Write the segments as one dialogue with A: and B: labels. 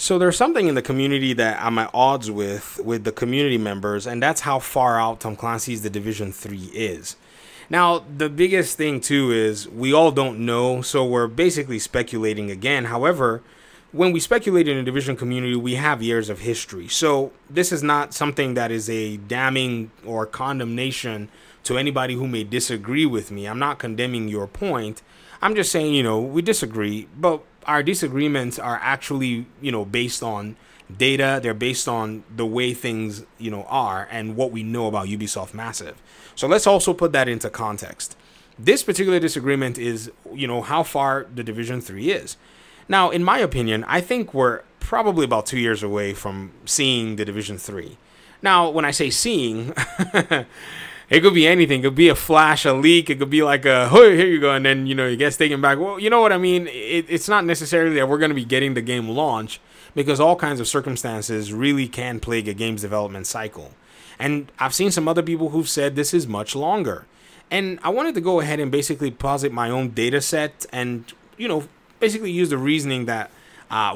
A: So there's something in the community that I'm at odds with the community members, and that's how far out Tom Clancy's The Division 3 is. Now, the biggest thing too is we all don't know, so we're basically speculating again. However, when we speculate in the Division community, we have years of history. So this is not something that is a damning or condemnation to anybody who may disagree with me. I'm not condemning your point. I'm just saying, we disagree, but our disagreements are actually, based on data. They're based on the way things, are and what we know about Ubisoft Massive. So let's also put that into context. This particular disagreement is, how far the Division 3 is. Now, in my opinion, I think we're probably about 2 years away from seeing the Division 3. Now, when I say seeing, it could be anything. It could be a flash, a leak. It could be like a, oh, here you go. And then, it gets taken back. Well, you know what I mean? It's not necessarily that we're going to be getting the game launched, because all kinds of circumstances really can plague a game's development cycle. And I've seen some other people who've said this is much longer. And I wanted to go ahead and basically posit my own data set and, basically use the reasoning that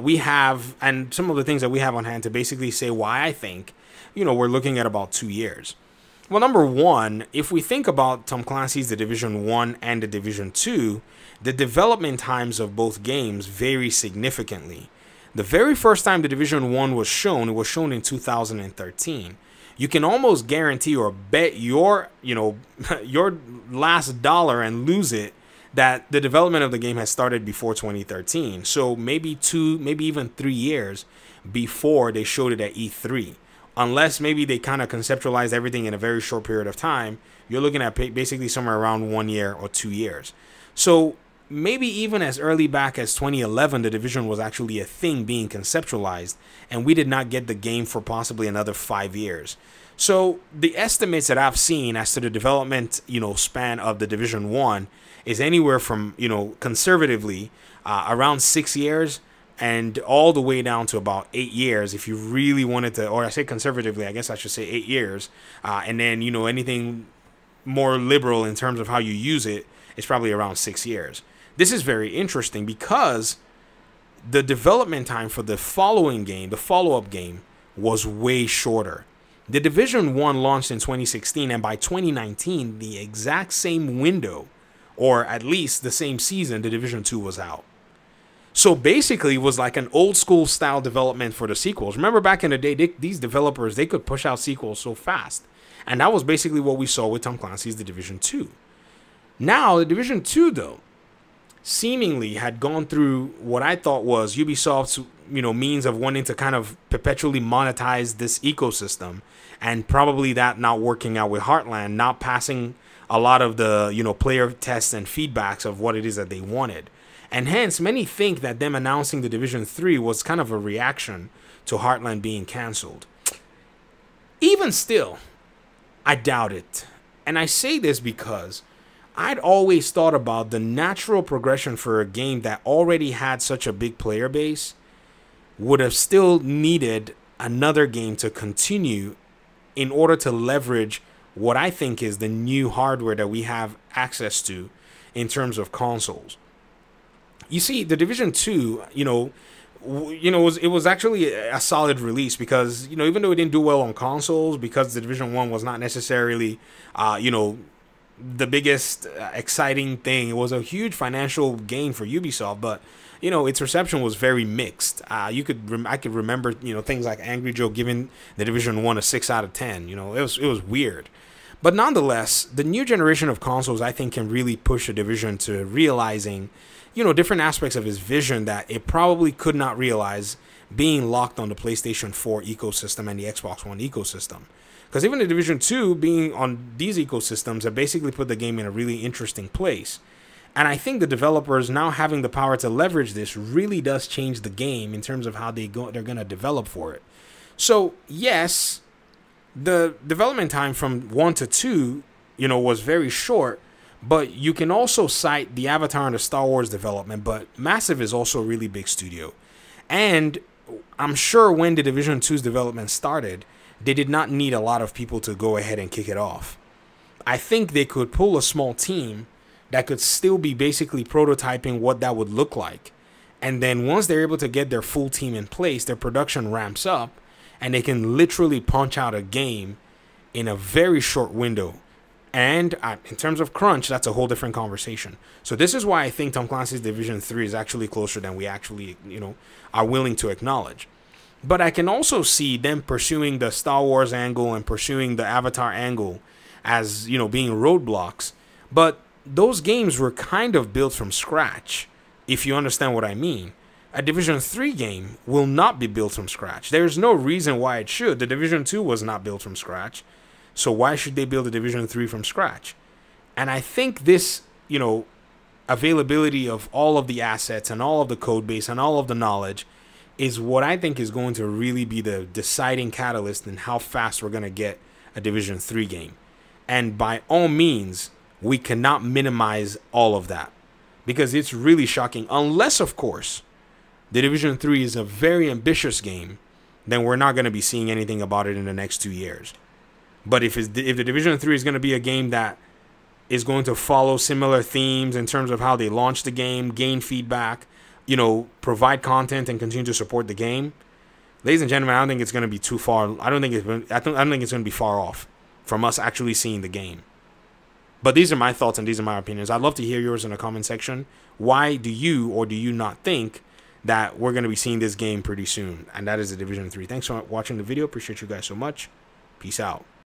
A: we have and some of the things that we have on hand to basically say why I think, we're looking at about 2 years. Well, number one, if we think about Tom Clancy's The Division 1 and The Division 2, the development times of both games vary significantly. The very first time The Division 1 was shown, it was shown in 2013. You can almost guarantee or bet your last dollar and lose it that the development of the game has started before 2013. So maybe 2, maybe even 3 years before they showed it at E3. Unless maybe they kind of conceptualized everything in a very short period of time, you're looking at basically somewhere around 1 year or 2 years. So maybe even as early back as 2011, the Division was actually a thing being conceptualized, and we did not get the game for possibly another 5 years. So the estimates that I've seen as to the development, span of the Division 1 is anywhere from, conservatively around 6 years and all the way down to about 8 years if you really wanted to, or I say conservatively, I guess I should say 8 years. And then, anything more liberal in terms of how you use it is probably around 6 years. This is very interesting because the development time for the following game, the follow-up game, was way shorter. The Division 1 launched in 2016, and by 2019, the exact same window, or at least the same season, the Division 2 was out. So basically, it was like an old school style development for the sequels. Remember back in the day, these developers, they could push out sequels so fast. And that was basically what we saw with Tom Clancy's The Division 2. Now, The Division 2, though, seemingly had gone through what I thought was Ubisoft's, means of wanting to kind of perpetually monetize this ecosystem, and probably that not working out with Heartland, not passing a lot of the, player tests and feedbacks of what it is that they wanted. And hence, many think that them announcing The Division 3 was kind of a reaction to Heartland being canceled. Even still, I doubt it. And I say this because I'd always thought about the natural progression for a game that already had such a big player base would have still needed another game to continue in order to leverage what I think is the new hardware that we have access to in terms of consoles. You see, The Division 2, it was actually a solid release because, even though it didn't do well on consoles, because The Division 1 was not necessarily, the biggest exciting thing. It was a huge financial gain for Ubisoft, but, its reception was very mixed. I could remember, things like Angry Joe giving The Division 1 a 6 out of 10. It was weird. But nonetheless, the new generation of consoles, I think, can really push The Division to realizing, different aspects of his vision that it probably could not realize being locked on the PlayStation 4 ecosystem and the Xbox One ecosystem. Because even The Division 2 being on these ecosystems have basically put the game in a really interesting place. And I think the developers now having the power to leverage this really does change the game in terms of how they're going to develop for it. So, yes, the development time from 1 to 2, was very short. But you can also cite the Avatar and the Star Wars development, but Massive is also a really big studio. And I'm sure when the Division 2's development started, they did not need a lot of people to go ahead and kick it off. I think they could pull a small team that could still be basically prototyping what that would look like. And then once they're able to get their full team in place, their production ramps up, and they can literally punch out a game in a very short window. And in terms of crunch, that's a whole different conversation. So this is why I think Tom Clancy's Division 3 is actually closer than we actually, are willing to acknowledge. But I can also see them pursuing the Star Wars angle and pursuing the Avatar angle as, being roadblocks. But those games were kind of built from scratch, if you understand what I mean. A Division 3 game will not be built from scratch. There's no reason why it should. The Division 2 was not built from scratch. So why should they build a Division 3 from scratch? And I think this, availability of all of the assets and all of the code base and all of the knowledge is what I think is going to really be the deciding catalyst in how fast we're going to get a Division 3 game. And by all means, we cannot minimize all of that, because it's really shocking. Unless, of course, the Division 3 is a very ambitious game, then we're not going to be seeing anything about it in the next 2 years. But if the Division 3 is going to be a game that is going to follow similar themes in terms of how they launch the game, gain feedback, provide content and continue to support the game, ladies and gentlemen, I don't think it's going to be too far. I don't think it's going to be far off from us actually seeing the game. But these are my thoughts and these are my opinions. I'd love to hear yours in the comment section. Why do you or do you not think that we're going to be seeing this game pretty soon? And that is the Division 3. Thanks for watching the video. Appreciate you guys so much. Peace out.